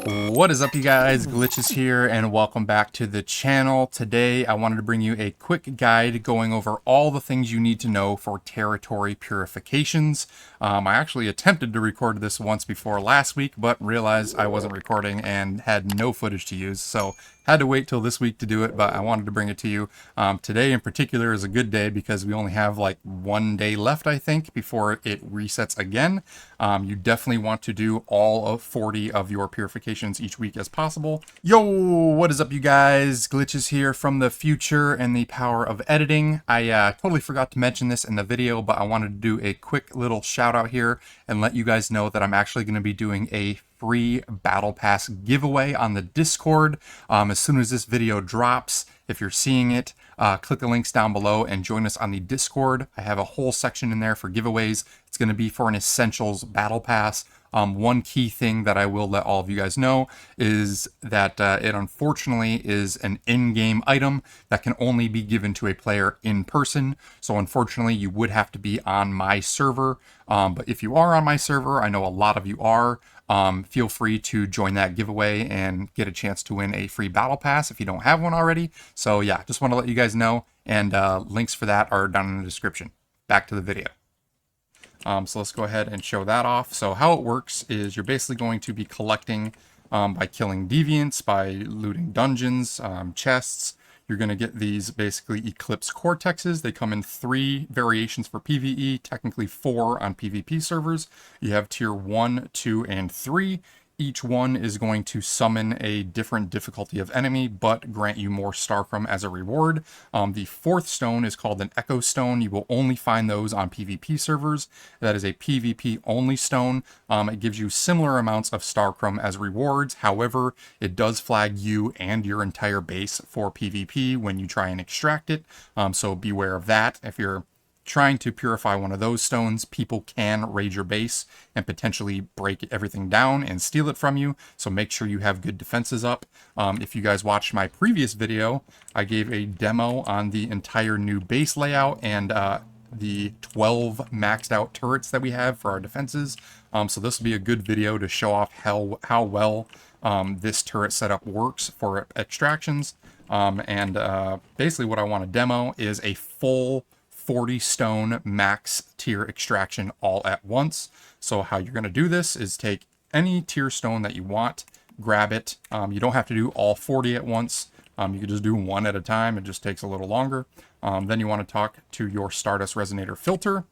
What is up, you guys? Glitchiz here, and welcome back to the channel. Today, I wanted to bring you a quick guide going over all the things you need to know for territory purifications. I actually attempted to record this once before last week, but realized I wasn't recording and had no footage to use, so had to wait till this week to do it, but I wanted to bring it to you. Today in particular is a good day because we only have like 1 day left, I think, before it resets again. You definitely want to do all of 40 of your purifications each week as possible. Yo, what is up, you guys? Glitchiz here from the future and the power of editing. I totally forgot to mention this in the video, but I wanted to do a quick little shout out here and let you guys know that I'm actually going to be doing a free battle pass giveaway on the Discord as soon as this video drops. If you're seeing it, click the links down below and join us on the Discord. I have a whole section in there for giveaways. It's going to be for an essentials battle pass. One key thing that I will let all of you guys know is that it unfortunately is an in-game item that can only be given to a player in person. So unfortunately, you would have to be on my server. But if you are on my server, I know a lot of you are, feel free to join that giveaway and get a chance to win a free battle pass if you don't have one already. So yeah, just want to let you guys know, and links for that are down in the description. Back to the video. So let's go ahead and show that off. So how it works is you're basically going to be collecting by killing deviants, by looting dungeons, chests. You're going to get these basically Eclipse Cortexes. They come in 3 variations for PvE, technically 4 on PvP servers. You have tier 1, 2, and 3. Each one is going to summon a different difficulty of enemy, but grant you more Starcrum as a reward. The 4th stone is called an Echo Stone. You will only find those on PvP servers. That is a PvP only stone. It gives you similar amounts of Starcrum as rewards. However, it does flag you and your entire base for PvP when you try and extract it. So beware of that. If you're trying to purify one of those stones, people can raid your base and potentially break everything down and steal it from you. So make sure you have good defenses up. If you guys watched my previous video, I gave a demo on the entire new base layout and the 12 maxed out turrets that we have for our defenses. So this will be a good video to show off how well this turret setup works for extractions. Basically what I want to demo is a full 40 stone max tier extraction all at once. So how you're going to do this is take any tier stone that you want, grab it. You don't have to do all 40 at once. You can just do one at a time. It just takes a little longer. Then you want to talk to your Stardust Resonator filter.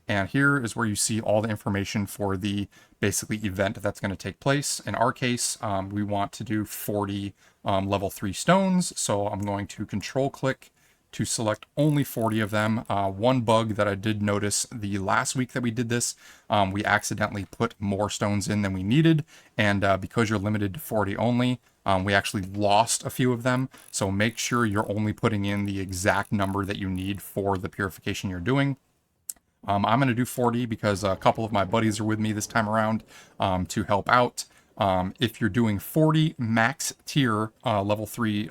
And here is where you see all the information for the basically event that's going to take place. In our case, we want to do 40 level 3 stones. So I'm going to control click to select only 40 of them. One bug that I did notice the last week that we did this, we accidentally put more stones in than we needed, and because you're limited to 40 only, we actually lost a few of them. So make sure you're only putting in the exact number that you need for the purification you're doing. I'm going to do 40 because a couple of my buddies are with me this time around to help out. If you're doing 40 max tier level 3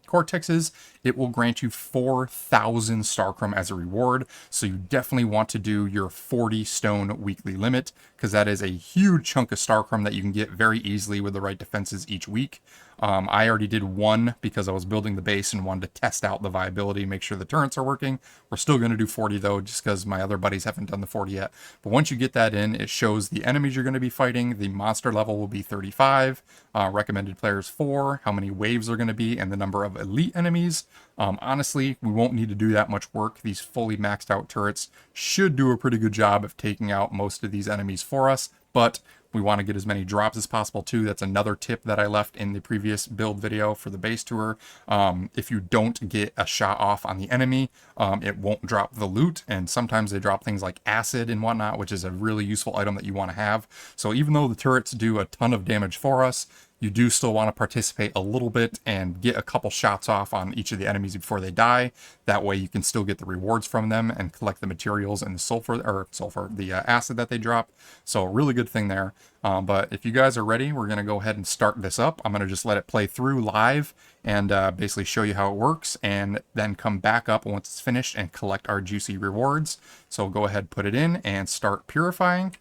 cortexes, it will grant you 4,000 Starcrum as a reward. So you definitely want to do your 40 stone weekly limit, because that is a huge chunk of Starcrum that you can get very easily with the right defenses each week. I already did 1 because I was building the base and wanted to test out the viability, make sure the turrets are working. We're still going to do 40 though, just because my other buddies haven't done the 40 yet. But once you get that in, it shows the enemies you're going to be fighting. The monster level will be 35, recommended players 4, how many waves are going to be, and the number of elite enemies. Honestly, we won't need to do that much work. These fully maxed out turrets should do a pretty good job of taking out most of these enemies for us, but we want to get as many drops as possible too. That's another tip that I left in the previous build video for the base tour. If you don't get a shot off on the enemy, it won't drop the loot, and sometimes they drop things like acid and whatnot, which is a really useful item that you want to have. So even though the turrets do a ton of damage for us, you do still want to participate a little bit and get a couple shots off on each of the enemies before they die. That way you can still get the rewards from them and collect the materials and the acid that they drop. So a really good thing there. But if you guys are ready, we're going to go ahead and start this up. I'm going to just let it play through live and basically show you how it works, and then come back up once it's finished and collect our juicy rewards. So go ahead, put it in and start purifying.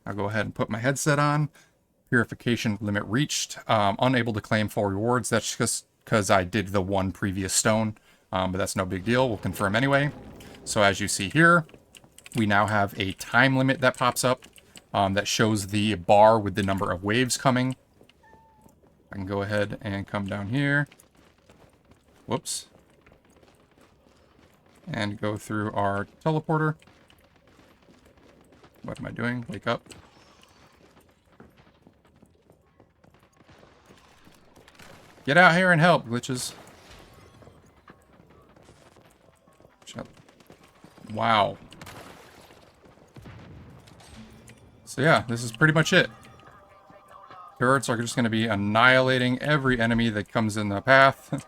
I'll go ahead and put my headset on. Purification limit reached. Unable to claim full rewards. That's just because I did the one previous stone, but that's no big deal. We'll confirm anyway. So as you see here, we now have a time limit that pops up that shows the bar with the number of waves coming. I can go ahead and come down here. Whoops. And go through our teleporter. What am I doing? Wake up. Get out here and help, Glitchiz. Wow. So yeah, this is pretty much it. Turrets are just going to be annihilating every enemy that comes in the path. Look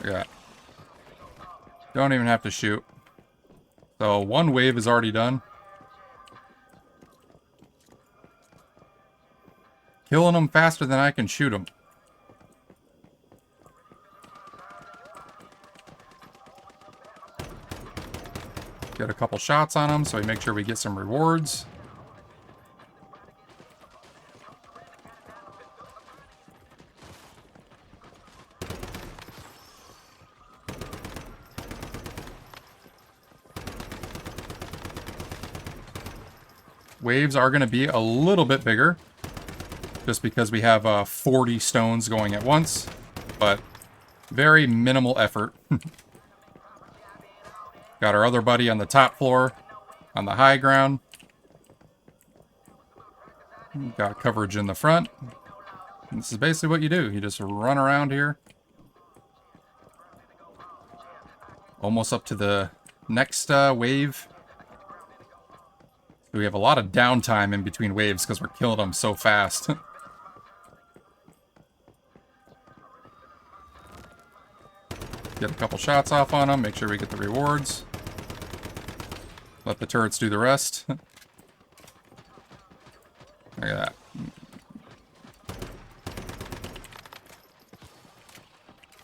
at that. Don't even have to shoot. So one wave is already done. Killing them faster than I can shoot them. Get a couple shots on them so we make sure we get some rewards. Waves are going to be a little bit bigger, just because we have 40 stones going at once, but very minimal effort. Got our other buddy on the top floor, on the high ground. Got coverage in the front. And this is basically what you do. You just run around here. Almost up to the next wave. We have a lot of downtime in between waves because we're killing them so fast. Get a couple shots off on them, make sure we get the rewards. Let the turrets do the rest. Look at that.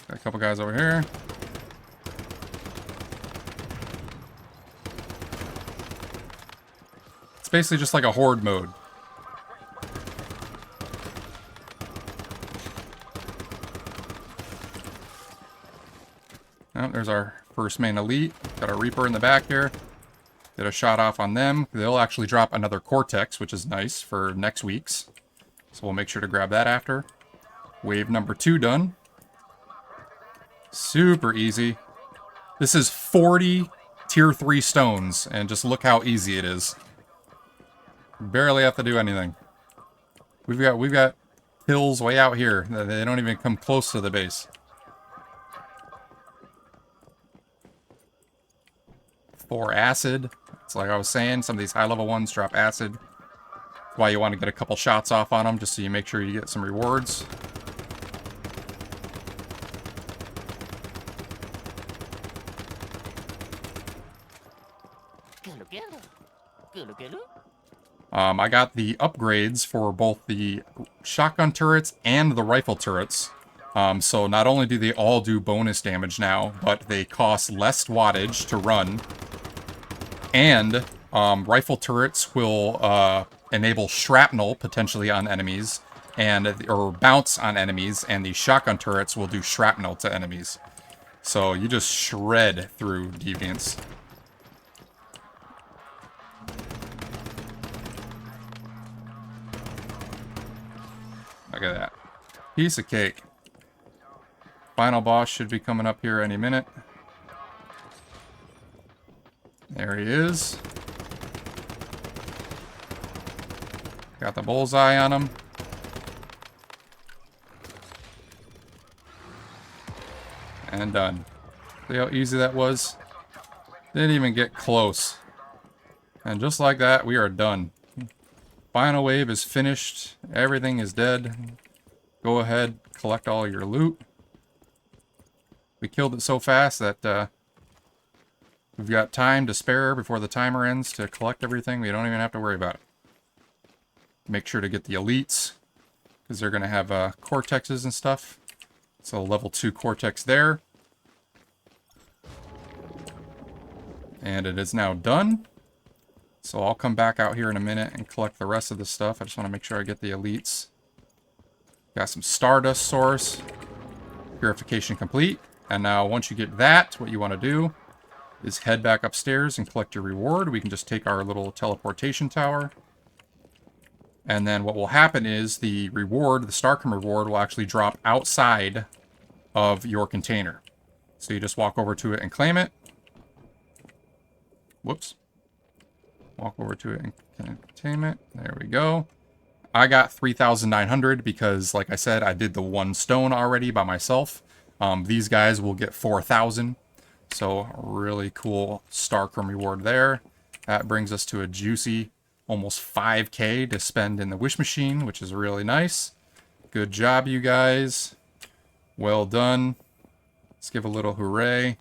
Got a couple guys over here. It's basically just like a horde mode. Oh, there's our first main elite. Got a Reaper in the back here. Get a shot off on them. They'll actually drop another Cortex, which is nice for next week's. So we'll make sure to grab that after. Wave number 2 done. Super easy. This is 40 tier 3 stones, and just look how easy it is. Barely have to do anything. We've got hills way out here. They don't even come close to the base. For acid. It's like I was saying, some of these high-level ones drop acid. That's why you want to get a couple shots off on them, just so you make sure you get some rewards. I got the upgrades for both the shotgun turrets and the rifle turrets. So not only do they all do bonus damage now, but they cost less wattage to run. And rifle turrets will enable shrapnel potentially on enemies, or bounce on enemies, and the shotgun turrets will do shrapnel to enemies. So you just shred through deviants. Look at that. Piece of cake. Final boss should be coming up here any minute. There he is. Got the bullseye on him. And done. See how easy that was? Didn't even get close. And just like that, we are done. Final wave is finished. Everything is dead. Go ahead, collect all your loot. We killed it so fast that we've got time to spare before the timer ends to collect everything. We don't even have to worry about it. Make sure to get the elites, because they're going to have cortexes and stuff. So level 2 cortex there. And it is now done. So I'll come back out here in a minute and collect the rest of the stuff. I just want to make sure I get the elites. Got some Stardust Source. Purification complete. And now once you get that, what you want to do is head back upstairs and collect your reward. We can just take our little teleportation tower. And then what will happen is the reward, the Starcom reward, will actually drop outside of your container. So you just walk over to it and claim it. Whoops. Walk over to it and claim it. There we go. I got 3,900 because, like I said, I did the 1 stone already by myself. These guys will get 4,000. So really cool Starcom reward there. That brings us to a juicy almost 5K to spend in the wish machine, which is really nice. Good job, you guys. Well done. Let's give a little hooray.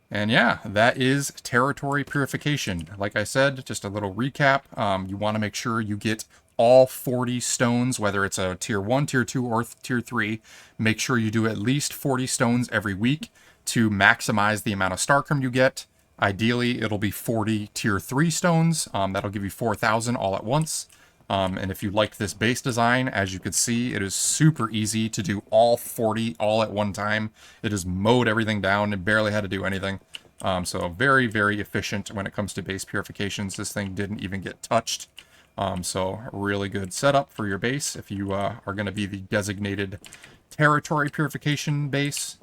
And yeah, that is territory purification. Like I said, just a little recap. You want to make sure you get all 40 stones, whether it's a tier 1, tier 2, or tier 3. Make sure you do at least 40 stones every week to maximize the amount of Starcom you get. Ideally, it'll be 40 tier 3 stones. That'll give you 4,000 all at once. And if you liked this base design, as you can see, it is super easy to do all 40 all at one time. It just mowed everything down and barely had to do anything. So very, very efficient when it comes to base purifications. This thing didn't even get touched. So really good setup for your base if you are going to be the designated territory purification base.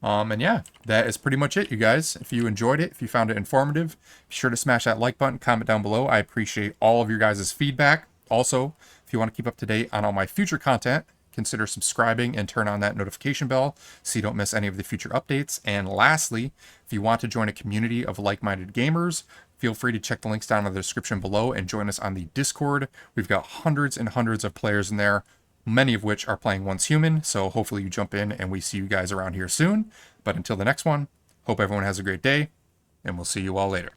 And yeah, that is pretty much it, you guys. If you enjoyed it, if you found it informative, be sure to smash that like button, comment down below. I appreciate all of your guys' feedback. Also, if you want to keep up to date on all my future content, consider subscribing and turn on that notification bell so you don't miss any of the future updates. And lastly, if you want to join a community of like-minded gamers, feel free to check the links down in the description below and join us on the Discord. We've got hundreds and hundreds of players in there, many of which are playing Once Human, so hopefully you jump in and we see you guys around here soon. But until the next one, hope everyone has a great day, and we'll see you all later.